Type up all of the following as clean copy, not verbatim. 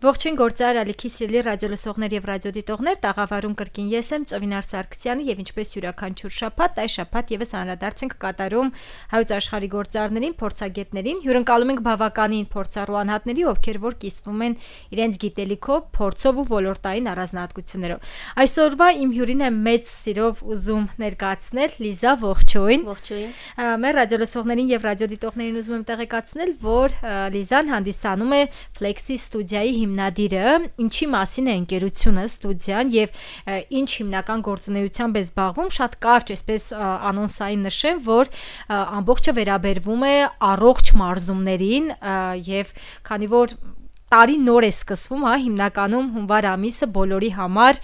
Ողջույն գործար ալիքի սիրելի ռադիոլսողներ եւ ռադիոդիտողներ, տաղավարում կրկին ես եմ Ծովինար Սարգսյանը եւ ինչպես յուրաքանչյուր շաբաթ, այս շաբաթ եւս անդրադարձ ենք կատարում հայոց աշխարհի գործարներին, փորձագետներին, հյուրընկալում ենք բավականին փորձառու անհատների, ովքեր որ կիսվում են իրենց գիտելիքով, փորձով ու ոլորտային առանձնահատկություններով։ Այսօրվա իմ հյուրին է մեծ սիրով ուզում ներկայացնել Լիզա, ողջույն։ Ողջույն։ Մեր ռադիոլսողներին եւ ռադիոդիտողներին ուզում եմ տեղեկացնել, որ Լիզան հանդիսանում է Flexi ստուդիայի հիմնադիրը, ինչի մասին է ընկերությունը, ստուդիան եւ ինչ հիմնական գործունեությամբ է զբաղվում, շատ կարճ այսպես անոնսային նշեմ, որ ամբողջը վերաբերվում է առողջ մարզումներին եւ քանի որ տարի նոր է սկսվում, հիմնականում հունվար ամիսը բոլորի համար,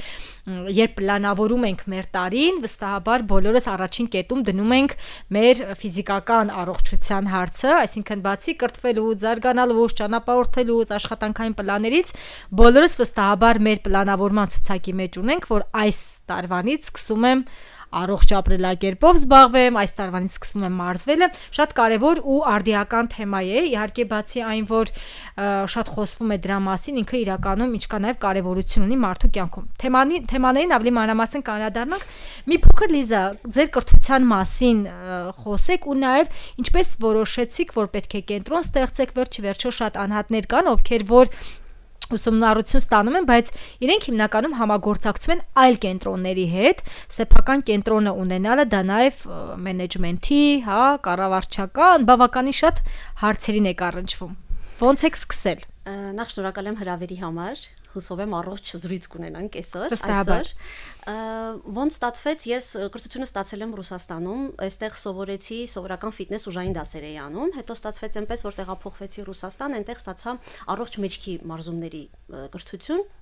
երբ պլանավորում ենք մեր տարին, վստահաբար բոլորս առաջին կետում դնում ենք մեր ֆիզիկական առողջության հարցը, այսինքն բացի կրթվելու, զարգանալուց, ճանապարհորդելուց, աշխատանքային պլաներից, բոլորս վստահաբար մեր պլանավորման ցուցակի մեջ ունենք, որ այս տարվանից սկսում եմ առողջ ապրելակերպով զբաղվեմ, այս տարվանից սկսվում եմ մարզվելը, շատ կարևոր ու արդիական թեմա է, իհարկե բացի այն, որ շատ խոսվում է դրա մասին, ինքը իրականում ինչքան նաև կարևորություն ունի մարդու կյանքում։ Թեմաներին ավելի մանրամասն կանդրադառնանք։ Մի փոքր Լիզա, ձեր կրթության մասին խոսեք ու նաև ինչպես որոշեցիք, որ պետք է կենտրոն ստեղծեք, վերջիվերջո շատ անհատներ կան, ովքեր որ ուսումնառություն ստանում են, բայց իրենք հիմնականում համագործակցում են այլ կենտրոնների հետ, սեփական կենտրոնը ունենալը դա նաև մենեջմենթի, կառավարչական, բավականին շատ հարցերին է առնչվում։ Ոնց եք սկսել։ Նախ շնորհակալ եմ հրավերի համար։ Հուսով եմ առողջ զրույց կունենանք այսօր։ Ոնց ստացվեց, ես կրթությունը ստացել եմ Ռուսաստանում, այստեղ սովորեցի սովորական ֆիթնես ուժային դասեր էի անում, հետո ստացվեց այնպես, որ տեղափոխվեցի Ռուսաստան, այնտեղ ստացա առողջ մեջքի մարզումների կրթություն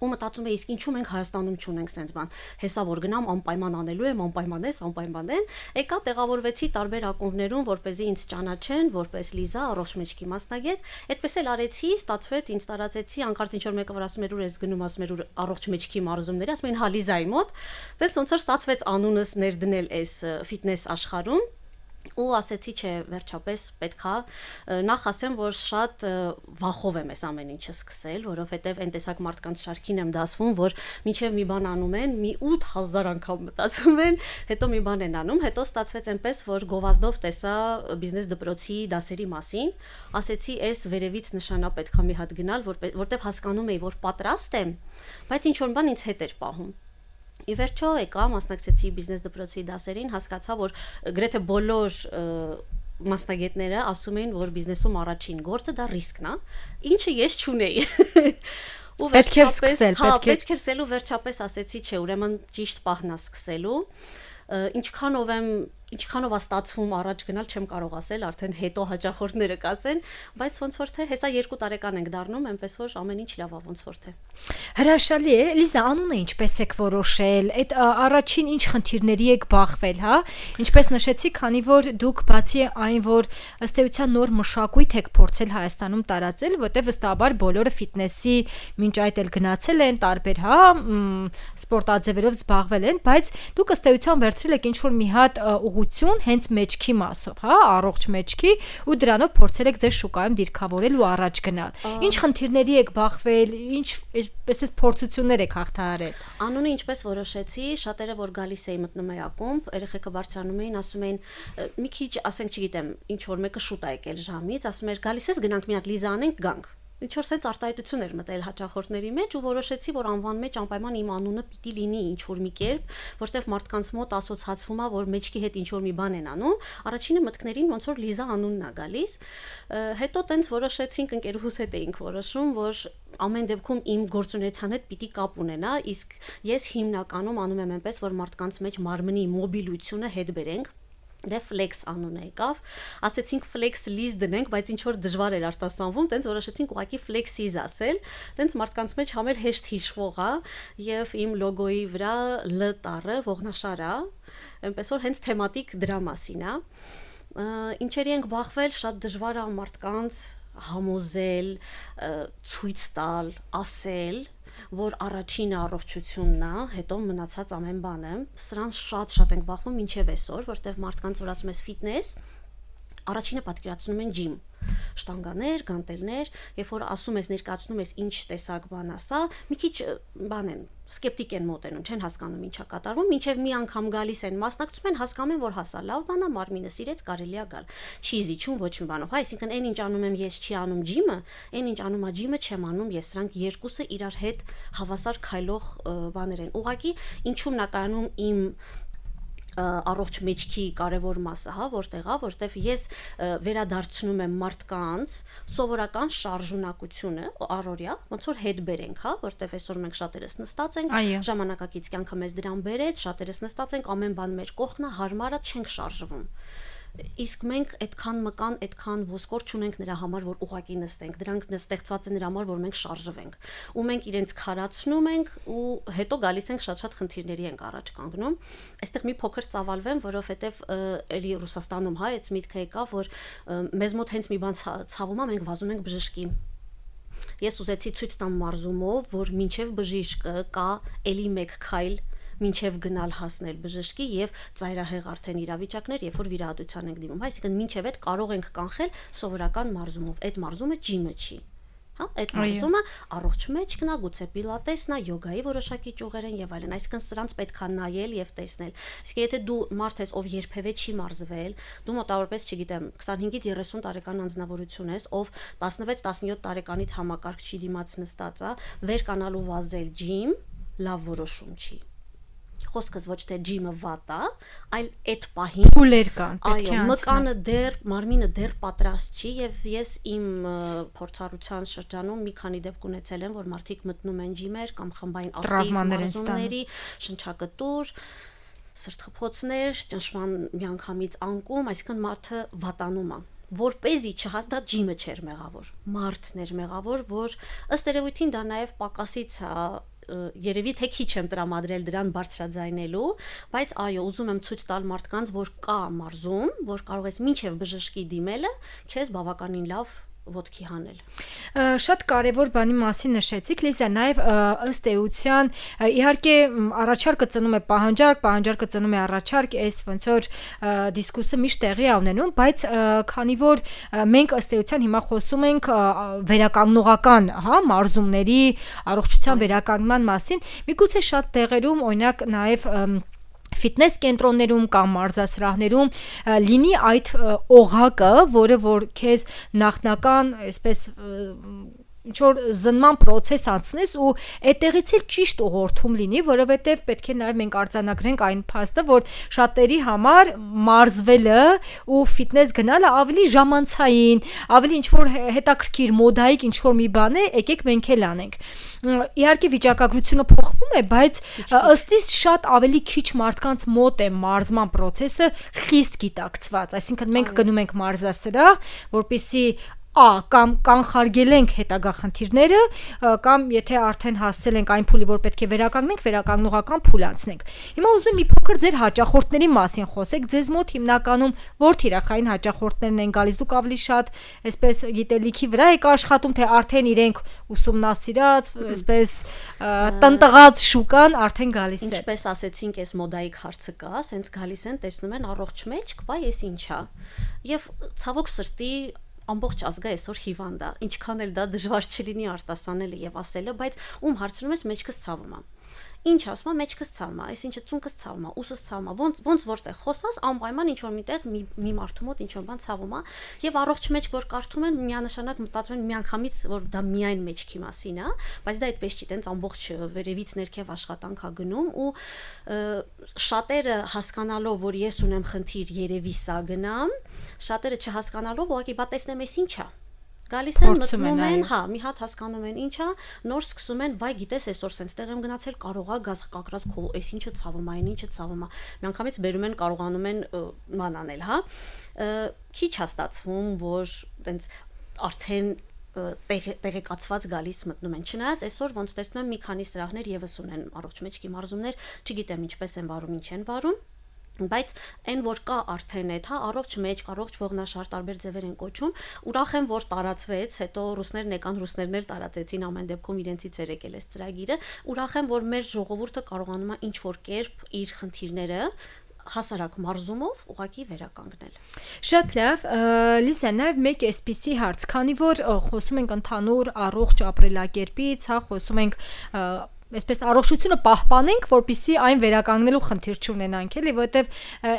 ու մտածում էի, իսկ ինչու մենք Հայաստանում չունենք sense բան։ Հեսա որ գնամ անպայման անելու եմ, անպայման են։ Եկա տեղավորվեցի տարբեր ակումբներում, որպեսզի ինձ ճանաչեն, որպես Լիզա, առողջ մեջքի մասնագետ։ Այդպես էլ արեցի, ստացվեց, ինձ տարածեցի, անկարծ ինչ որ մեկը որ ասում էր ուր ես գնում, ասում էր ուր առողջ մեջքի մարզումների, ասում են հա Լիզայի մոտ։ Դեռ ոնց որ ստացվեց անունս ներդնել այս ֆիթնես աշխարհում։ Ու ասեցի, չէ, վերջապես պետքա նախ ասեմ, որ շատ վախով եմ այս ամեն ինչը սկսել, որովհետև այն տեսակ մարդկանց շարքին եմ դասվում, որ մինչև մի բան անում են, մի 8000 անգամ մտածում են, հետո մի բան են անում, հետո ստացվեց այնպես, որ գովազդով տեսա բիզնես դպրոցի դասերի մասին, ասեցի, այս վերևից նշանա պետքա մի հատ գնալ, որտեվ հասկանում էի, որ պատրաստ եմ, բայց ինչ որ բան ինձ հետ էր պահում։ Ի վերջո եկա, մասնակցեցի բիզնես դպրոցի դասերին, հասկացա, որ գրեթե բոլոր մասնագետները ասում էին, որ բիզնեսում առաջին գործը դա ռիսկն է, ինչը ես չունեի։ Ու պետք էր սկսել, պետք էր սկսել ու վերջապես ասեցի, չէ, ուրեմն ճիշտ պահն է սկսելու։ Ինչքանով է ստացվում առաջ գնալ, չեմ կարող ասել, արդեն հետո հաճախորդները կասեն, բայց ոնց որ թե հեսա 2 տարեկան ենք դառնում, այնպես որ ամեն ինչ լավ է ոնց որ թե։ Հրաշալի է, Լիզա, անունը ինչպես եք որոշել, այդ առաջին ինչ խնդիրների եք բախվել, հա։ Ինչպես նշեցի, քանի որ դուք բացի այն, որ ըստ էության նոր մշակույթ եք փորձել Հայաստանում տարածել, որտեղ վստահաբար բոլորը ֆիթնեսի մինչ այդ էլ գնացել են, տարբեր, սպորտաձևերով զբաղվել են, բայց դուք ըստ էության վերցրել եք ինչ որ մի հատ ուղղություն հենց մեջքի մասով, առողջ մեջքի ու դրանով փորձել եք ձեր շուկայում դիրքավորել ու առաջ գնալ։ Ինչ խնդիրների եք բախվել, ինչ այսպես փորձություններ եք հաղթահարել։ Անունը ինչպես որոշեցի, շատերը որ գալիս էի մտնում էի ակումբ, երեխեքը բարձրանում էին, ասում էին մի քիչ, ասենք, չգիտեմ, ինչ որ մեկը շուտ է եկել ժամից, ասում էր գալիս ես գնանք մի հատ Լիզա անենք, գանք։ Ինչ որ sense արտահայտություն էր մտել հաճախորդների մեջ ու որոշեցի, որ անվան մեջ անպայման իմ անունը պիտի լինի ինչ որ մի կերպ, որտեվ մարդկանց մոտ ասոցացվում է, որ մեջքի հետ ինչ որ մի բան են անում, առաջինը մտքներին ոնց որ Լիզա անունն է գալիս, հետո տենց որոշեցինք ընկերուհուս հետ էինք որոշում, որ ամեն դեպքում իմ գործունեության հետ պիտի կապ ունենա, իսկ ես հիմնականում անում եմ այնպես, որ մարդկանց մեջ մարմնի մոբիլությունը հետ բերենք։ Դե Flex անունը եկավ, ասեցինք Flex Liz դնենք, բայց ինչ որ դժվար էր արտասանվում, տենց որոշեցինք ուղղակի Flexiz ասել, տենց մարդկանց մեջ համեր հեշտ հիշվող է եւ իմ լոգոյի վրա L տառը ողնաշար է, այնպես որ հենց թեմատիկ դրա մասին է։ Ինչերի ենք բախվել, շատ դժվար է մարդկանց համոզել, ցույց տալ, ասել, որ առաջինը առողջությունն է, հետո մնացած ամեն բանը։ Սրան շատ ենք բախվում մինչև այսօր, որտեղ մարդկանց որ ասում ես ֆիթնես, Առաջինը պատկերացնում են ջիմ, շտանգաներ, գանտելներ, երբ որ ասում ես ներկայացնում ես ինչ տեսակ բան ասա, մի քիչ բան են, սկեպտիկ են մոտենում, չեն հասկանում ինչա կատարվում, մինչև մի անգամ գալիս են մասնակցում են, հասկանում են, որ հասա լավ բան է, մարմինը սիրեց, կարելի է գալ։ Չի զիջում ոչ մի բանով, այսինքն այն ինչ անում եմ ես չի անում ջիմը, այն ինչ անում է ջիմը չեմ անում ես, սրանք երկուսը իրար հետ հավասար քայլող բաներ են։ Ուղղակի ինչու՞մն է կայանում իմ առողջ մեջքի կարևոր մասը, հա, որտեղ ես վերադարձնում եմ մարդկանց սովորական շարժունակությունը առօրյա, ոնց որ հետ բերենք, հա, որտեղ այսօր մենք շատերս նստած ենք, ժամանակակից կյանքը մեզ դրան բերեց, շատերս նստած ենք, ամեն բան մեր կողքն է, հարմար է, չենք շարժվում։ Իսկ մենք այդքան մկան, այդքան ոսկոր չունենք նրա համար, որ ուղակի նստենք, դրանք ստեղծված են նրա համար, որ մենք շարժվենք, ու մենք իրենց քարացնում ենք ու հետո գալիս ենք շատ խնդիրների ենք առաջ կանգնում։ Այստեղ մի փոքր ծավալվեմ, որովհետև էլի Ռուսաստանում հա այս միտքը եկավ, որ մեզ մոտ հենց մի բան ցավում է, մենք վազում ենք բժշկի։ Ես ուզեցի ցույց տամ մարզումով, որ մինչև բժիշկը կա էլի մեկ քայլ մինչև գնալ հասնել բժշկի եւ ծայրահեղ արդեն իրավիճակներ, երբ որ վիրահատության ենք դիմում, այսինքն մինչև այդ կարող ենք կանխել սովորական մարզումով։ Այդ մարզումը ջիմը չի։ Հա, այդ մարզումը առողջ մեջքն է, գուցե պիլատեսն է, յոգայի որոշակի ճյուղեր են եւ այլն, այսինքն սրանց պետք է նայել եւ տեսնել։ Իսկ եթե դու մարդ ես, ով երբևէ չի մարզվել, դու մոտավորապես, չգիտեմ, 25-ից 30 տարեկան անձնավորություն ես, ով 16-17 տարեկանից համակարգչի դիմաց նստած է, վեր կանալու վազել ջիմ լավ որոշում չի։ Խոսքս ոչ թե ջիմը վատ է, այլ այդ պահին փուլեր կան, պետք է այո, մկանը դեռ, մարմինը դեռ պատրաստ չի եւ ես իմ փորձառության շրջանում մի քանի դեպք ունեցել եմ, որ մարդիկ մտնում են ջիմեր կամ խմբային ակտիվ մարզումների, շնչակտուր, սրտխփոցներ, ճնշման միանգամից անկում, այսինքն մարդը վատանում է։ Որպեսզի չհասնա ջիմը չէր մեղավոր, մարդն էր մեղավոր, որ ըստ երևույթին դա նաև պակասից է երևի թե քիչ եմ տրամադրել դրան բարձրաձայնելու, բայց այո, ուզում եմ ցույց տալ մարդկանց, որ կա մարզում, որ կարող ես մինչև բժշկի դիմելը քեզ բավականին լավ ոտքի հանել։ Շատ կարևոր բանի մասին նշեցիք, Լիզա, նաև ըստ էության, իհարկե առաջարկը ծնում է պահանջարկը ծնում է առաջարկ, այս ոնց որ դիսկուսը միշտ տեղի է ունենում, բայց քանի որ մենք ըստ էության հիմա խոսում ենք վերականգնողական, հա, մարզումների առողջության վերականգնման մասին, միգուցե շատ տեղերում, օրինակ նաև ֆիթնես կենտրոններում կամ մարզասրահներում լինի այդ օղակը, որը որ քեզ նախնական, այսպես ինչ որ զնման process անցնես ու այդտեղից էլ ճիշտ ուղղորդում լինի, որովհետև պետք է նաև մենք արձանագրենք այն փաստը, որ շատերի համար մարզվելը ու ֆիթնես գնալը ավելի ժամանցային, ավելի ինչ որ հետաքրքիր մոդայիկ ինչ որ մի բան է, եկեք մենք էլ անենք։ Իհարկե վիճակագրությունը փոխվում է, բայց ըստ իս շատ ավելի քիչ մարդկանց մոտ է մարզման process-ը խիստ գիտակցված, այսինքն մենք գնում ենք մարզասրահ, որպեսզի կամ կանխարգելենք հետագա խնդիրները, կամ եթե արդեն հասցել ենք այն փուլի, որ պետք է վերականգնենք, վերականգնողական փուլ անցնենք։ Հիմա ուզում եմ մի փոքր ձեր հաճախորդների մասին խոսեք, ձեզ մոտ հիմնականում որ թիրախային հաճախորդներն են գալիս, դուք ավելի շատ այսպես գիտելիքի վրա եք աշխատում, թե արդեն իրենք ուսումնասիրած, այսպես տնտղած շուկան արդեն գալիս է։ Ինչպես ասեցինք, այս մոդայիկ հարցը կա, ասենց գալիս են, տեսնում են առողջ մեջք, վայ, էս ինչա։ Եվ ցավոք սրտի ամբողջ ազգը այսօր հիվանդ է, ինչքան էլ դա դժվար չլինի արտասանելը եւ ասելը, բայց ում հարցնում ես մեջքս ցավում է։ Ինչ ասում է, մեջքս ցավում է, այսինչը ծունկս ցավում է, ուսս ցավում է, ոնց որտեղ խոսած, անպայման ինչ որ միտեղ մի մարդու մոտ ինչ որ բան ցավում է, եւ առողջ մեջք որ կարդում են, միանշանակ մտածում են միանգամից, որ դա միայն մեջքի մասին է, բայց դա այդպես չի, տենց ամբողջ վերևից ներքև աշխատանք է գնում ու շատերը հասկանալով, որ ես ունեմ խնդիր, երևի սա գնամ, շատերը չհասկանալով, ուղղակի բա տեսնեմ էս ինչա։ Գալիս են, մտնում են, հա, մի հատ հասկանում են ինչա, նոր սկսում են, վայ, գիտես, այսօր սենց տեղ եմ գնացել, կարողա գազ կակրած քո, այս ինչը ցավում է, այն ինչը ցավում է։ Միանգամից բերում են, կարողանում են ման անել, հա։ Քիչ է ստացվում, որ տենց արդեն տեղեկացված գալիս մտնում են։ Չնայած այսօր ոնց տեսնում եմ մի քանի սրահներ եւս ունեն առողջ մեջքի մարզումներ, չգիտեմ ինչպես են վարում, ինչ են վարում, բայց այն որ կա արդեն այդ, հա, առողջ մեջք, առողջ ողնաշար տարբեր ձևեր են կոչում, ուրախ եմ որ տարածվեց, հետո ռուսներն եկան, ռուսներն էլ տարածեցին ամեն դեպքում իրենցից էր եկել այս ծրագիրը, ուրախ եմ որ մեր ժողովուրդը կարողանում է ինչ որ կերպ իր խնդիրները հասարակ մարզումով ուղղակի վերականգնել։ Շատ լավ, Լիզա, նաև մեկ էսպիսի հարց, քանի որ խոսում ենք ընդհանուր առողջ ապրելակերպից, հա, խոսում ենք այսպես առողջությունը պահպանենք, որպեսզի այն վերականգնելու խնդիր չունենանք, էլի, որովհետև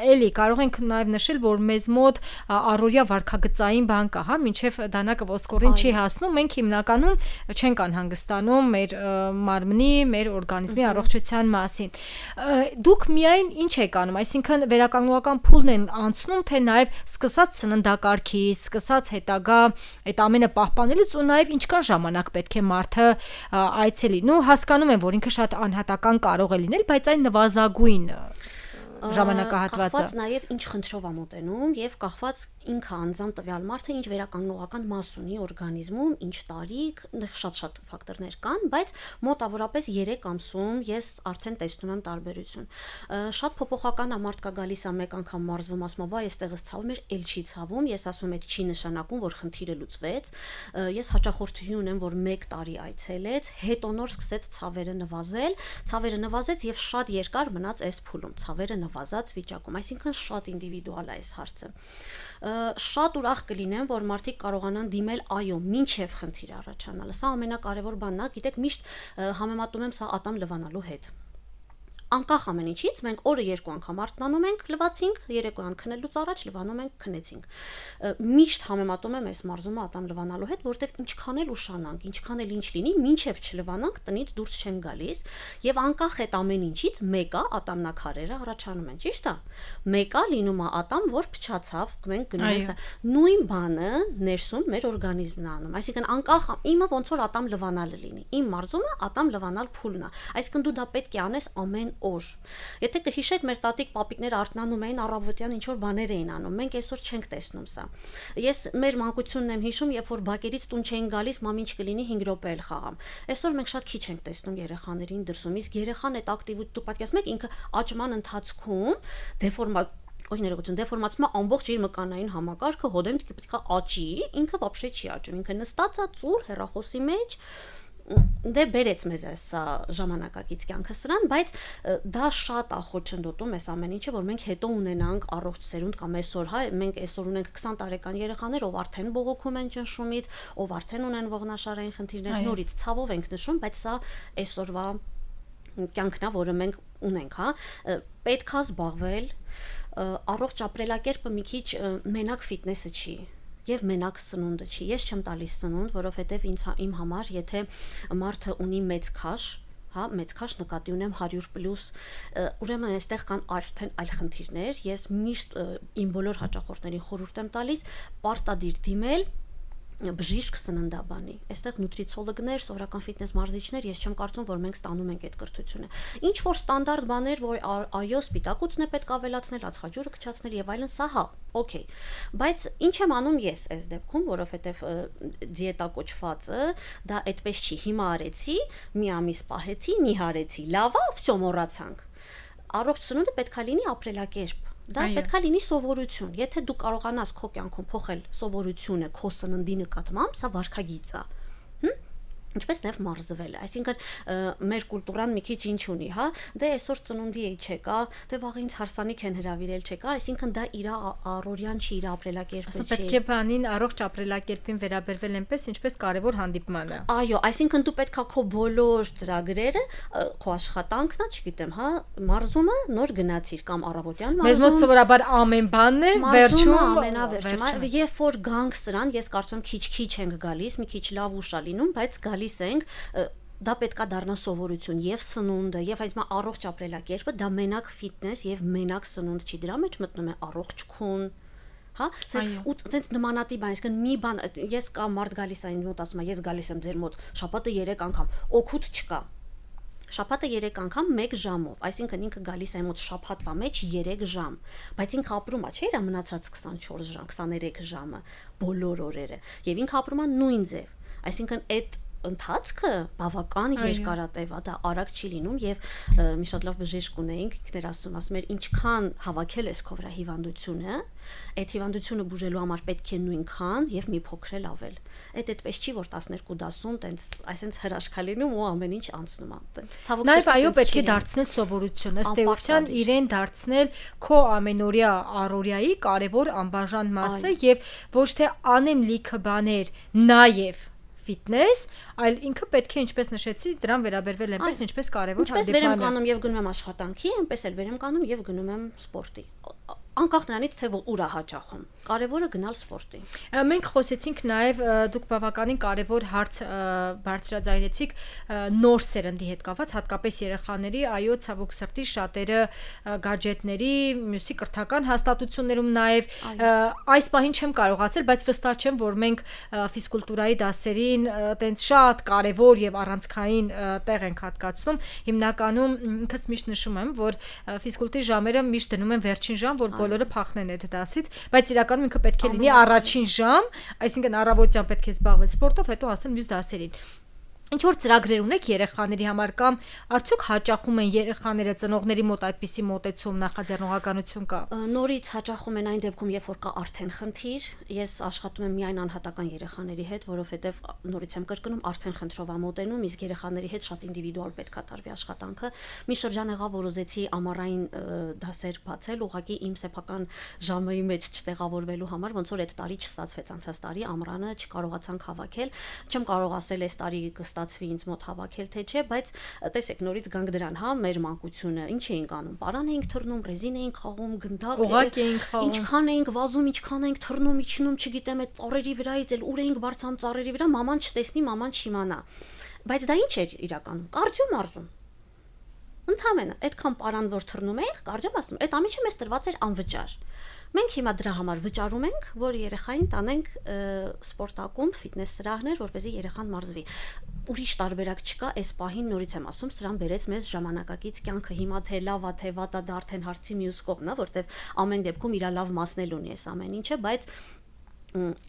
էլի կարող ենք նաև նշել, որ մեզ մոտ առօրյա վարքագծային բան կա, հա, մինչև դանակը ոսկորին չի հասնում, մենք հիմնականում չենք անհանգստանում մեր մարմնի, մեր օրգանիզմի առողջության մասին։ Դուք միայն ինչ եք անում, այսինքն վերականգնողական փուլն են անցնում, թե նաև սկսած սննդակարգից, սկսած հետագա այդ ամենը պահպանելուց ու նաև ինչքան ժամանակ պետք է մարդը այցելի։ Նու հասկանում եմ, որ ինքը շատ անհատական կարող է լինել, բայց այն նվազագույն ժամանակահատվածը կախված նաև ինչ խնդրով ամոտենում եւ կախված ինքը անձամբ տվյալ մարդը ինչ վերականգնողական մաս ունի օրգանիզմում, ինչ տարիք, շատ ֆակտորներ կան, բայց մոտավորապես 3 ամսում ես արդեն տեսնում եմ տարբերություն։ Շատ փոփոխական է, մարդ կա գալիս է մեկ անգամ մարզվում, ասում է, վայ, այստեղս ցավում էր, ել չի ցավում, ես ասում եմ, այդ չի նշանակում, որ խնդիրը լուծվեց։ Ես հաճախորդի ունեմ, որ 1 տարի այցելեց, հետո նոր սկսեց ցավերը նվազեց եւ շատ երկար մնաց այս փուլում, ցավերը նվազած վիճակում, այսինքն շատ ինդիվիդուալ է այս հարցը։ Շատ ուրախ կլինեմ, որ մարդիկ կարողանան դիմել այո, մինչև խնդիր առաջանալը։ Սա ամենակարևոր բանն է, գիտեք, միշտ համեմատում եմ սա ատամ լվանալու հետ։ Անկախ ամեն ինչից մենք օրը 2 անգամ արթնանում ենք, լվացինք, երեկոյան քնելուց առաջ լվանում ենք, քնեցինք։ Միշտ համեմատում եմ այս մարզումը ատամ լվանալու հետ, որտեղ ինչքան էլ ուշանանք, ինչքան էլ ինչ լինի, մինչև չլվանանք, տնից դուրս չեն գալիս, եւ անկախ այդ ամեն ինչից մեկը ատամնակարերը առաջանում են, ճիշտ է։ Մեկը լինում է ատամ, որ փչացավ, մենք գնում ենք, նույն բանը ներսում մեր օրգանիզմն է անում։ Այսինքն անկախ իմը ոնց որ ատամ լվանալը լինի։ Իմ մարզումը ատամ լվանալ փուլն է։ Այսինքն դու դա պետք է անես ամեն օր։ Եթե կհիշեք, մեր տատիկ պապիկները արթնանում էին, առավոտյան ինչ որ բաներ էին անում, մենք այսօր չենք տեսնում սա։ Ես մեր մանկությունն եմ հիշում, երբ որ բակերից տուն չէին գալիս, մամ ինչ կլինի 5 րոպե էլ խաղամ։ Այսօր մենք շատ քիչ ենք տեսնում երեխաներին դրսում, իսկ երեխան այդ ակտիվություն, դու պատկերացնում եք, ինքը աճման ընթացքում դեֆորմացվում է ամբողջ իր մկանային համակարգը, հոդեմ պետք է աճի, ինքը вообще չի աճում, ինքը նստած է ծուր հեռախոսի մեջ, դե բերեց մեզ այս ժամանակակից կյանքը սրան, բայց դա շատ է խոչընդոտում այս ամեն ինչը, որ մենք հետո ունենանք առողջ սերունդ կամ այսօր, հա, մենք այսօր ունենք 20 տարեկան երեխաներ, ով արդեն բողոքում են ճնշումից, ով արդեն ունեն ողնաշարային խնդիրներ, նորից ցավով ենք նշում, բայց սա այսօրվա կյանքն է, որը մենք ունենք, հա, պետք է զբաղվել, առողջ ապրելակերպը մի քիչ մենակ ֆիթնեսը չի եւ մենակ սնունդը չի։ Ես չեմ տալիս սնունդ, որովհետեւ իմ համար, եթե մարդը ունի մեծ քաշ, հա, մեծ քաշ նկատի ունեմ 100+, ուրեմն այստեղ կան արդեն այլ խնդիրներ։ Ես միշտ իմ բոլոր հաճախորդներին խորհուրդ եմ տալիս պարտադիր դիմել բժիշկ սննդաբանի։ Այստեղ նուտրիցիոլոգներ, սովորական ֆիթնես մարզիչներ, ես չեմ կարծում, որ մենք ստանում ենք այդ կրթությունը։ Ինչ որ ստանդարտ բաներ, որ այո, սպիտակուցն է պետք ավելացնել, ածխաջուրը քչացնել եւ այլն, սա հա, օքեյ։ Բայց ինչ եմ անում ես այս դեպքում, որովհետեւ դիետա կոչվածը դա այդպես չի։ Հիմա արեցի, մի ամիս պահեցի, նիհարեցի, լավ է, վсё մոռացանք։ Առողջ սնունդը պետքա լինի ապրելակերպ։ Դա պետքա լինի սովորություն։ Եթե դու կարողանաս քո կյանքում փոխել սովորությունը քո սննդի նկատմամբ, սա վարքագիծ է։ Ինչպես նաև մարզվել, այսինքն մեր կուլտուրան մի քիչ ինչ ունի, հա, դե այսօր ծնունդի է չեկա, դե վաղը ինձ հարսանիք են հրավիրել չեկա, այսինքն դա իր առօրյան չի, իր ապրելակերպը չի։ Պետք է բանին առողջ ապրելակերպին վերաբերվել այնպես, ինչպես կարևոր հանդիպմանը։ Այո, այսինքն դու պետքա քո բոլոր ծրագրերը, քո աշխատանքն է, չգիտեմ, հա, մարզումը նոր գնացիր կամ առավոտյան մարզում։ Մեզ մոտ սովորաբար ամեն բանն է վերջում ամենավերջում, երբ որ գանք սրան, ես կարծում եմ քիչ ենք գալիս, մի քիչ լավ ուշ է լինում, բայց գալիս ենք, դա պետքա դառնա սովորություն եւ սնունդը եւ այս առողջ ապրելակերպը դա մենակ ֆիթնես եւ մենակ սնունդ չի, դրա մեջ մտնում է առողջ քուն, հա, ու ցենց նմանատիպ, այսինքն մի բան, ես կամ մարդ գալիս է ինձ մոտ ասում է, ես գալիս եմ ձեր մոտ շաբաթը 3 անգամ, օգուտ չկա։ Շաբաթը 3 անգամ 1 ժամով, այսինքն ինքը գալիս է մոտ շաբաթվա մեջ 3 ժամ, բայց ինքը ապրում է, չէ՞, իր մնացած 24 ժամ, 23 ժամը, բոլոր օրերը, եւ ինքը ապրում է նույն ձև, այսինքն այդ ընթացքը բավական երկարատև է, դա արագ չի լինում եւ մի շատ լավ բժիշկ ունեինք, ինքներ ասում էր ինչքան հավաքել ես քո վրա հիվանդությունը, այդ հիվանդությունը բուժելու համար պետք է նույնքան եւ մի փոքր էլ ավել։ Այդ այդպես չի որ 12 դասում տենց այսենց հրաշքա լինում ու ամեն ինչ անցնում է։ Ցավոք Նաև այո պետք է դարձնել սովորություն, ըստ էության իրեն դարձնել քո ամենօրյա առօրյայի կարևոր անբաժան մասը եւ ոչ թե անեմ լիքը բաներ, նաեւ ֆիթնես, այլ ինքը պետք է ինչպես նշեցի, դրան վերաբերվել այնպես ինչպես կարևոր հանդիպանը։ Ինչպես վեր եմ կանում եւ գնում եմ աշխատանքի, այնպես էլ վեր եմ կանում եւ գնում եմ սպորտի։ Անկախ նրանից թե ուր է հաճախում, կարևորը գնալ սպորտի։ Մենք խոսեցինք նաև դուք բավականին կարևոր հարց բարձրաձայնեցիք նոր սերնդի հետ կապված, հատկապես երեխաների, այո, ցավոք սրտի շատերը գադջետների, մյուսի կրթական հաստատություններում նաև այս պահին չեմ կարող ասել, բայց վստահ չեմ, որ մենք ֆիզկուլտուրայի դասերին տենց շատ կարևոր եւ առանցքային տեղ ենք հատկացնում։ Հիմնականում ինքս միշտ նշում եմ, որ ֆիզկուլտի ժամերը միշտ դնում եմ վերջին ժամ, որ բոլորը փախնեն այդ դասից, բայց իրականում ինքը պետք է լինի առաջին ժամ, այսինքն առավոտյան պետք է զբաղվել սպորտով, հետո հասնել մյուս դասերին։ Ինչ որ ծրագրեր ունեք երեխաների համար կամ արդյոք հաճախում են երեխաները ծնողների մոտ այդպիսի մոտեցում, նախաձեռնողականություն կա։ Նորից հաճախում են այն դեպքում, երբ որ կա արդեն խնդիր, ես աշխատում եմ միայն անհատական երեխաների հետ, որովհետև նորից եմ կրկնում, արդեն խնդրով ամոտենում, իսկ երեխաների հետ շատ ինդիվիդուալ պետք է տարվի աշխատանքը։ Մի շրջան եղավ, որ ուզեցի ամառային դասեր բացել, ուղղակի իմ սեփական ժամի մեջ չտեղավորվելու համար, ոնց որ այդ տարի չստացվեց, անցած տարի ամռանը չկարողացանք հավաքել, չեմ կարող ասել այս տարի ստացվի ինձ մոտ հավաքել թե չէ, բայց տեսեք նորից գանք դրան, հա, մեր մանկությունը, ինչ էինք անում, պարան էինք թռնում, ռեզին էինք խաղում, գնդակ, ինչքան էինք վազում, ինչքան էինք թռնում, իջնում, չգիտեմ, այդ ծառերի վրայից էլ ուր էինք բարձրանում ծառերի վրա, մաման չտեսնի, մաման չիմանա։ Բայց դա ինչ էր իրականում, կարճում մարզում։ Ընդհանրապես այդքան պարան որ թռնում էինք, կարճում ասում, այդ ամիջը մեզ տրված էր անվճար։ Մենք հիմա դրա համար վճարում ենք, որ երեխային տանենք սպորտակում, ֆիթնես սրահներ, որպեսզի երեխան մարզվի։ Ուրիշ տարբերակ չկա, այս պահին նորից եմ ասում, սրան բերեց մեզ ժամանակակից կյանքը, հիմա թե լավ է, թե վատ է, դա արդեն հարցի մյուս կողմն է, որտեվ ամեն դեպքում իր լավ մասն էլ ունի այս ամեն ինչը, բայց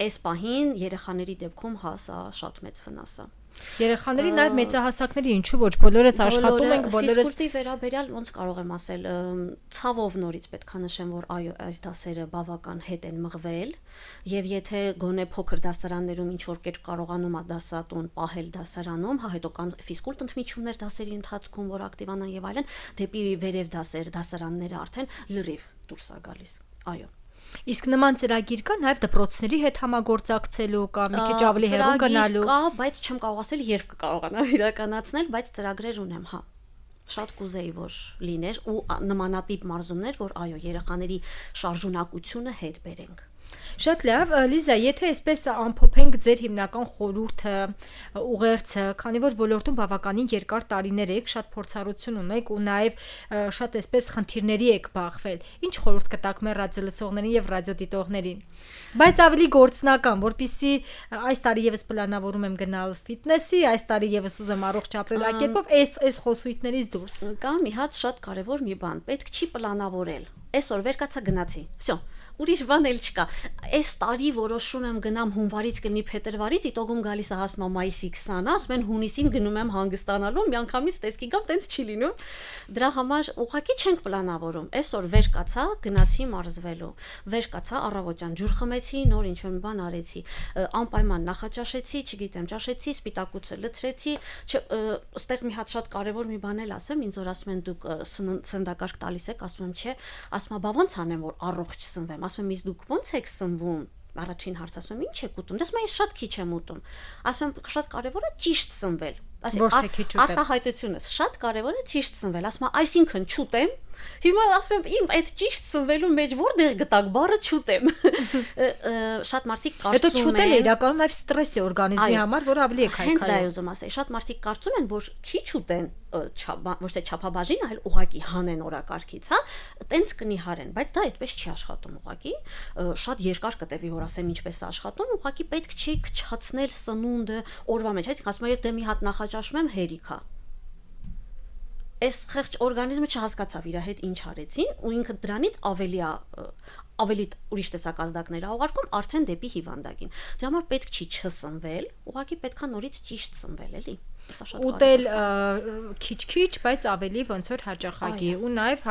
այս պահին երեխաների դեպքում հա սա շատ մեծ վնաս է։ Երեխաների նաև մեծահասակների ինչու ոչ բոլորս աշխատում ենք, բոլորս ֆիզկուլտի վերաբերյալ ոնց կարող եմ ասել, ցավով նորից պետք է նշեմ, որ այո, այս դասերը բավական հետ են մղվել, եւ եթե գոնե փոքր դասարաններում ինչ որ կերպ կարողանում է դասատուն պահել դասարանում, հա հետո կան ֆիզկուլտ ընդմիջումներ դասերի ընթացքում, որ ակտիվանան եւ այլն, դեպի վերև դասարանները արդեն լրիվ դուրս է գալիս։ Այո։ Իսկ նման ծրագիր կա նաև դպրոցների հետ համագործակցելու կամ մի քիչ ավելի հեռու գնալու։ Կա, բայց չեմ կարող ասել երբ կկարողանամ իրականացնել, բայց ծրագրեր ունեմ, հա։ Շատ կուզեի որ լիներ ու նմանատիպ մարզումներ, որ այո, երեխաների շարժունակությունը հետ բերենք։ Շատ լավ, Լիզա, եթե այսպես ամփոփենք ձեր հիմնական խորհուրդը, ուղերձը, քանի որ ոլորտում բավականին երկար տարիներ եք, շատ փորձառություն ունեք ու նաև շատ այսպես խնդիրների եք բախվել, ինչ խորհուրդ կտաք մեր ռադիոլսողներին եւ ռադիոդիտողներին։ Բայց ավելի գործնական, որpիսի այս տարի եւս պլանավորում եմ գնալ ֆիթնեսի, այս տարի եւս ուզում եմ առողջ ապրելակերպով, այս խոսույթներից դուրս։ Կա մի հատ շատ կարեւոր մի բան, պետք չի պլանավորել։ Այսօր վեր կացա գնացի։ Всё։ Ուրիշ բան էլ չկա։ Այս տարի որոշում եմ գնամ հունվարից կլինի փետրվարից, իտոգում գալիս է հասնում մայիսի 20-ը, ասում են հունիսին գնում եմ հանգստանալու, միանգամից տեսքի գամ, տենց չի լինում։ Դրա համար ուղղակի չենք պլանավորում։ Այսօր վեր կացա, գնացի մարզվելու։ Վեր կացա առավոտյան ջուր խմեցի, նոր ինչ որ բան արեցի։ Անպայման նախաճաշեցի, չգիտեմ, ճաշեցի, սպիտակուցը լցրեցի։ Այստեղ մի հատ շատ կարևոր մի բան էլ ասեմ, ինձ որ ասում են դուք սննդակարգ տալիս եք, ասում եմ չէ, ասում եմ բա ոնց անեմ որ առողջ սնվեմ, ասում եմ իսկ դուք ոնց եք սնվում, առաջին հարց ասում եմ ինչ եք ուտում, դες ես շատ քիչ եմ ուտում, ասում եմ շատ կարևոր է ճիշտ սնվել, արտահայտությունս շատ կարևոր է ճիշտ սնվել, ասում եմ այսինքն չուտեմ, հիմա ասում եմ իմ այդ ճիշտ սնվելու մեջ որտեղ գտակ բառը չուտեմ, շատ մարդիկ կարծում են, հետո չուտելը իրականում նաև ստրես է օրգանիզմի համար, որ ավելի է քայքայում, հենց դա ուզում ասել, շատ մարդիկ կարծում են, որ քիչ ուտեն, ոչ թե չափաբաժին, այլ ուղակի հանեն օրակարգից, հա, տենց կնիհարեն, բայց դա այդպես չի աշխատում ուղակի, շատ երկար կտևի որ ասեմ ինչպես է աշխատում, ուղակի պետք չի քչացնել սնունդը օրվա մեջ, այսինքն ասում եմ ես դե մի հատ նախաճաշում եմ հերիքա։ այս խեղճ օրգանիզմը չհասկացավ իր հետ ինչ արեցին ու ինքը դրանից ավելի ուրիշ տեսակ ազդակներ ուղարկում արդեն դեպի հիվանդագին։ Դրա համար պետք չի չսնվել, ուղղակի պետքա նորից ճիշտ սնվել, էլի։ Ուտել քիչ-քիչ, բայց ավելի ոնց որ հաճախակի ու նաև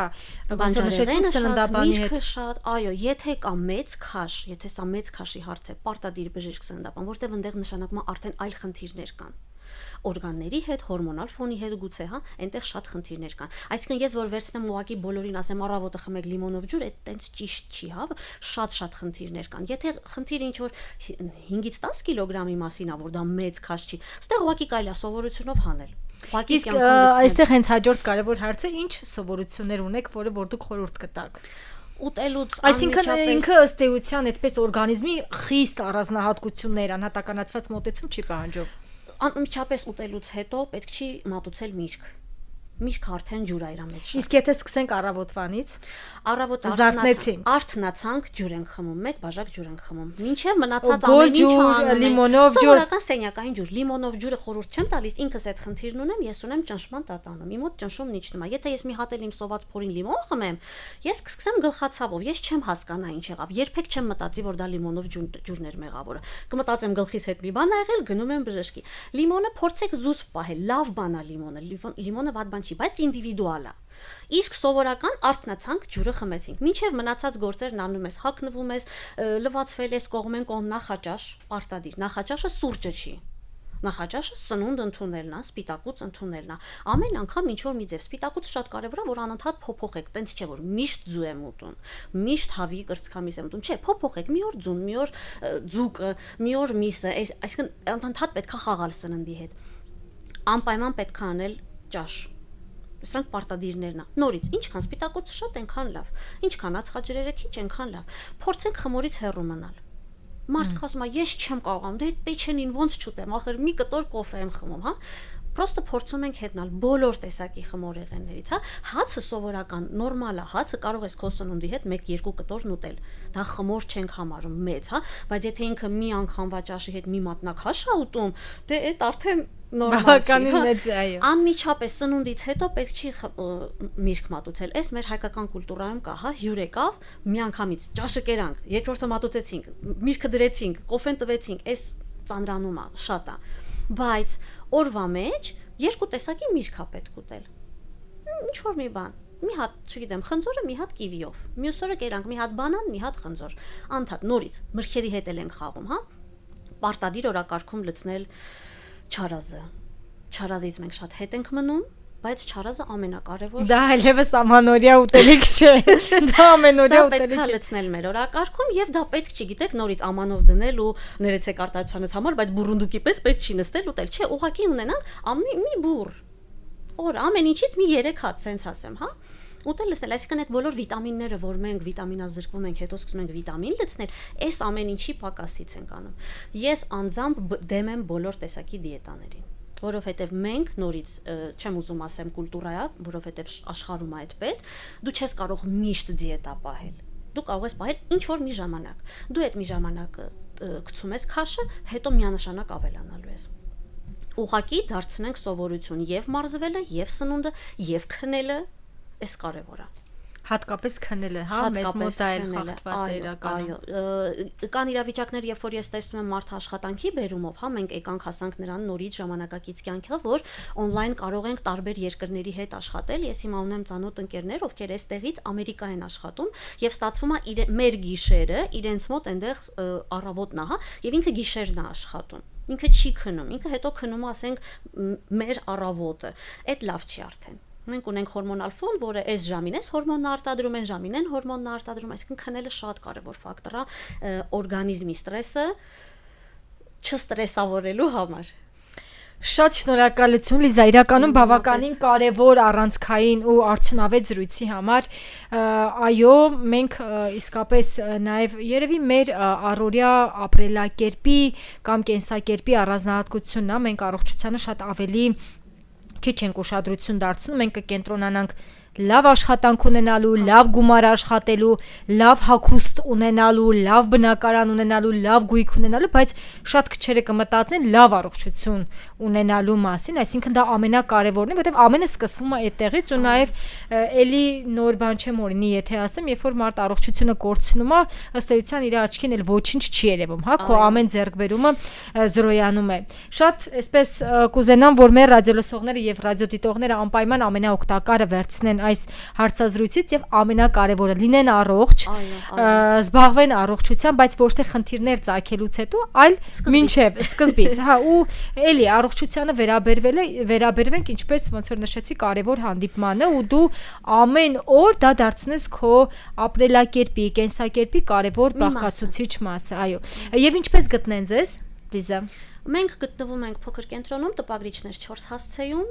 ոնց որ նշեցինք սննդաբանի հետ։ Շատ, այո, եթե կա մեծ քաշ, եթե սա մեծ քաշի հարց է, պարտադիր բժիշկ սննդաբան, որտեղ այնտեղ նշանակում է արդեն այլ խնդիրներ կան։ Օրգանների հետ, հորմոնալ ֆոնի հետ գուցե, հա, այնտեղ շատ խնդիրներ կան։ Այսինքն ես որ վերցնեմ ուղակի բոլորին ասեմ առավոտը խմեք լիմոնով ջուր, այդ տենց ճիշտ չի, հա, շատ խնդիրներ կան։ Եթե խնդիրը ինչ որ 5-ից 10 կիլոգրամի մասին է, որ դա մեծ քաշ չի, այստեղ ուղակի կարելի է սովորությունով հանել։ Իսկ այստեղ հենց հաջորդ կարևոր հարցը ինչ սովորություններ ունեք, որը որ դուք խորհուրդ կտաք։ Ուտելուց Այսինքն ինքը ըստ էության այդպես օրգանիզմի խիստ առանձնահատկություններ, անհատականացված մոտեցում չի պահանջում։ Անմիջապես ուտելուց հետո պետք չի մատուցել միրգ։ Միրգը արդեն ջուր է իր մեջ։ Իսկ եթե սկսենք առավոտվանից, առավոտ արթնացանք, ջուր ենք խմում, 1 բաժակ ջուր ենք խմում։ Մինչև մնացած ամեն ինչը անում ենք։ Լիմոնով ջուր, սովորական սենյակային ջուր, լիմոնով ջուրը խորհուրդ չեմ տալիս, ինքս այդ խնդիրն ունեմ, ես ունեմ ճնշման տատանում։ Իմ մոտ ճնշումն իջնում է։ Եթե ես մի հատ էլ իմ սոված փորին լիմոն խմեմ, ես կսկսեմ գլխացավով, ես չեմ հասկանա ինչ եղավ։ Երբեք չեմ մտածի, որ դա լիմոնով ջուրն էր մեղավորը։ Կմտածեմ գլխիս հետ մի բան ա եղել, գնում եմ բժշկի։ Լիմոնը փորձեք զուսպ պահել, լավ բան է լիմոնը։ Լիմոնը վատ բան չի, բայց ինդիվիդուալ է։ Իսկ սովորական արթնացանք, ջուրը խմեցինք։ Մինչև մնացած գործերն անում ես, հագնվում ես, լվացվել ես, կողմեն կողմ նախաճաշ, պարտադիր։ Նախաճաշը սուրճը չի։ Նախաճաշը սնունդ ընդունելն է, սպիտակուց ընդունելն է։ Ամեն անգամ ինչ որ մի ձև սպիտակուց շատ կարևոր է, որ անընդհատ փոփոխեք, տենց չէ որ միշտ ձու եմ ուտում, միշտ հավի կրծքամիս եմ ուտում, չէ, փոփոխեք, մի օր ձուն, մի օր ձուկը, մի օր միսը, այսինքն անընդհատ պետքա խաղալ սննդի հետ։ Անպայման պետքա անել ճաշ։ Սրանք պարտադիրներն է։ Նորից, ինչքան սպիտակուց շատ, այնքան լավ։ Ինչքան ածխաջրերը քիչ, այնքան լավ։ Փորձեք խմորից հեռու մնալ։ Մարդը ասում է, ես չեմ կարողանում, դե պեչենին ոնց չուտեմ, ախր մի կտոր կոֆե եմ խմում, հա։ Պրոստը փորձում ենք հետնալ բոլոր տեսակի խմորեղեններից, հա։ Հացը սովորական, նորմալ է, հացը կարող ես քո սնունդի հետ 1-2 կտորն ուտել։ Դա խմոր չենք համարում, մեծ, հա, բայց եթե ինքը մի անգամվա ճաշի հետ մի մատնաքաշ է ուտում, դե այդ արդեն բավականին մեծ է, այո։ Անմիջապես սնունդից հետո պետք չի միրգ մատուցել։ Այս մեր հայկական կուլտուրայում կա, հա, հյուր եկավ, միանգամից ճաշը կերանք, երկրորդը մատուցեցինք, միրգը դրեցինք, կոֆեն տվեցինք, այս ծանրանում է, շատ է։ Բայց օրվա մեջ 2 տեսակի միրգ է պետք ուտել։ Ինչ որ մի բան, մի հատ, չգիտեմ, խնձորը մի հատ կիվիով, մյուս օրը կերանք մի հատ բանան, մի հատ խնձոր։ Անընդհատ նորից մրգերի հետ ենք խաղում, հա։ Պարտադիր օրակարգում լցնել չարազը։ Չարազից մենք շատ հետ ենք մնում, բայց չարազը ամենակարևոր։ Դա այլևս ամանորյա ուտելիք չէ։ Դա ամենօրյա ուտելիք է լցնել մեր օրակարգում եւ դա պետք չի, գիտեք, նորից ամանով դնել ու ներեցեք արտահայտությանս համար, բայց բուրունդուկի պես պետք չի նստել ուտել, չէ, ուղղակի ունենանք մի բուր։ Օր ամեն ինչից մի 3 հատ, սենց ասեմ, հա։ Ուտել լցնել, այսինքն այդ բոլոր վիտամինները, որ մենք վիտամինազրկվում ենք, հետո սկսում ենք վիտամին լցնել, այս ամեն ինչի պակասից ենք անում։ Ես անձամբ դեմ եմ բոլոր տեսակի դիետաներին, որովհետև մենք նորից չեմ ուզում ասեմ կուլտուրայա, որովհետև աշխարհում է այդպես, դու չես կարող միշտ դիետա պահել։ Դու կարող ես պահել ինչ որ մի ժամանակ։ Դու այդ մի ժամանակը գցում ես քաշը, հետո միանշանակ ավելանալու ես։ Ուղղակի դարձնենք սովորություն եւ մարզվելը, եւ սնունդը, եւ քնելը, այս կարևոր է։ Հատկապես քնելը, հա, մեզ մոտ է խախտված է իրականում։ Այո, կան իրավիճակներ, երբ որ ես տեսնում եմ մարդ աշխատանքի բերումով, հա, մենք եկանք հասանք նրան նորից ժամանակակից կյանքը, որ on-line կարող ենք տարբեր երկրների հետ աշխատել։ Ես հիմա ունեմ ծանոթ ընկերներ, ովքեր այստեղից Ամերիկա են աշխատում, եւ ստացվում է մեր գիշերը իրենց մոտ այնտեղ առավոտն է, հա, եւ ինքը գիշերն է աշխատում։ Ինքը չի քնում, ինքը հետո քնում է, ասենք, մեր առավոտը։ Այդ լավ չի արդեն։ Մենք ունենք հորմոնալ ֆոն, որը այս ժամին էս հորմոնն արտադրում են, ժամին են հորմոնն արտադրում, այսինքն քնելը շատ կարևոր ֆակտոր է օրգանիզմի ստրեսը չստրեսավորելու համար։ Շատ շնորհակալություն Լիզա, իրականում բավականին կարևոր առանցքային ու արդյունավետ զրույցի համար։ Այո, մենք իսկապես նաև երևի մեր առօրյա ապրելակերպի կամ կենսակերպի առանձնահատկությունն է, մենք առողջությանը շատ ավելի քիչ ենք ուշադրություն դարձնում, մենք կկենտրոնանանք լավ աշխատանք ունենալու, լավ գումար աշխատելու, լավ հագուստ ունենալու, լավ բնակարան ունենալու, լավ գույք ունենալու, բայց շատ քչերը կմտածեն լավ առողջություն ունենալու մասին, այսինքն դա ամենակարևորն է, որովհետև ամենը սկսվում է այդտեղից ու նաև էլի նոր բան չեմ օրինի, եթե ասեմ, երբ որ մարդ առողջությունը կորցնում է, ըստ էության իր աչքին էլ ոչինչ չի երևում, հա, քո ամեն ձեռքբերումը զրոյանում է։ Շատ այսպես կուզենամ, որ մեր ռադիոլսողները եւ ռադիոդիտողները անպայման ամենաօգտակարը վերցնեն այս հարցազրույցից եւ ամենակարևորը լինեն առողջ, զբաղվեն առողջությամբ, բայց ոչ թե խնդիրներ ծագելուց հետո, այլ մինչեւ սկզբից, հա, ու էլի առողջությանը վերաբերվենք ինչպես ոնց որ նշեցի կարևոր հանդիպմանը ու դու ամեն օր դա դարձնես քո ապրելակերպի, կենսակերպի կարևոր բաղկացուցիչ մասը, այո։ Եվ ինչպես գտնեն ձեզ, Լիզա։ Մենք գտնվում ենք փոքր կենտրոնում, տպագրիչներ 4 հասցեում,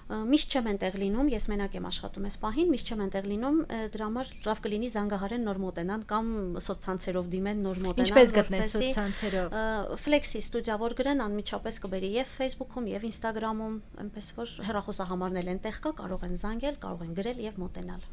միշտ չեմ այնտեղ լինում, ես մենակ եմ աշխատում այս պահին, միշտ չեմ այնտեղ լինում, դրա համար լավ կլինի զանգահարեն նոր մոտենան կամ սոցցանցերով դիմեն նոր մոտենան։ Ինչպես գտնեն սոցցանցերով։ Flexi ստուդիա որ գրեն անմիջապես կբերի եւ Facebook-ում եւ Instagram-ում, այնպես որ հեռախոսահամարն էլ այնտեղ կա, կարող են զանգել, կարող են գրել եւ մոտենալ։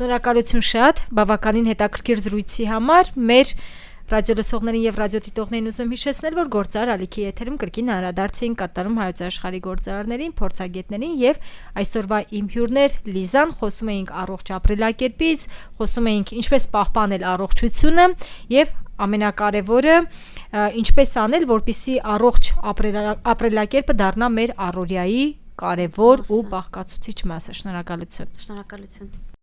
Շնորհակալություն շատ, բավականին հետաքրքիր զրույցի համար։ Մեր ռադիոլսողներին եւ ռադիոդիտողներին ուզում հիշեցնել, որ գործար ալիքի եթերում կրկին անդրադարձ էին կատարում հայոց աշխարհի գործարարներին, փորձագետներին եւ այսօրվա իմ հյուրներ Լիզան, խոսում էինք առողջ ապրելակերպից, խոսում էինք ինչպես պահպանել առողջությունը եւ ամենակարևորը ինչպես անել, որպեսզի առողջ ապրելակերպը դառնա մեր առօրյայի կարևոր ու բաղկացուցիչ մասը։ Շնորհակալություն։ Շնորհակալություն։